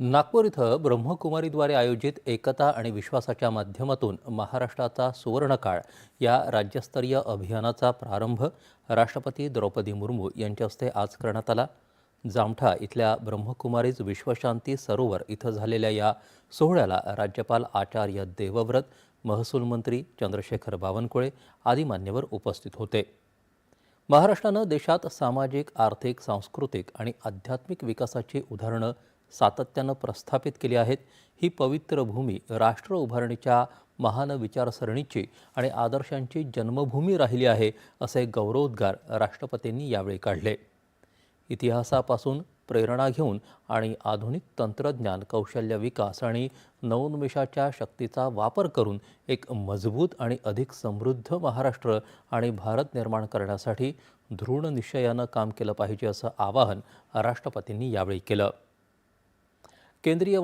नागपूर इथं ब्रह्मकुमारीद्वारे आयोजित एकता आणि विश्वासाच्या माध्यमातून महाराष्ट्राचा सुवर्णकाळ या राज्यस्तरीय अभियानाचा प्रारंभ राष्ट्रपती द्रौपदी मुर्मू यांच्या हस्ते आज करण्यात आला। जामठा इथल्या ब्रह्मकुमारीज विश्वशांती सरोवर इथं झालेल्या या सोहळ्याला राज्यपाल आचार्य देवव्रत, महसूल मंत्री चंद्रशेखर बावनकुळे आदी मान्यवर उपस्थित होते। महाराष्ट्रानं देशात सामाजिक, आर्थिक, सांस्कृतिक आणि आध्यात्मिक विकासाची उदाहरणं सातत्यानं प्रस्थापित केली आहेत। ही पवित्र भूमी राष्ट्र उभारणीच्या महान विचारसरणीची आणि आदर्शांची जन्मभूमी राहिली आहे, असे गौरवोद्गार राष्ट्रपतींनी यावेळी काढले। इतिहासापासून प्रेरणा घेऊन आणि आधुनिक तंत्रज्ञान, कौशल्य विकास आणि नवोन्मेषाच्या शक्तीचा वापर करून एक मजबूत आणि अधिक समृद्ध महाराष्ट्र आणि भारत निर्माण करण्यासाठी दृढ निश्चयानं काम केलं पाहिजे, असं आवाहन राष्ट्रपतींनी यावेळी केलं। केंद्रीय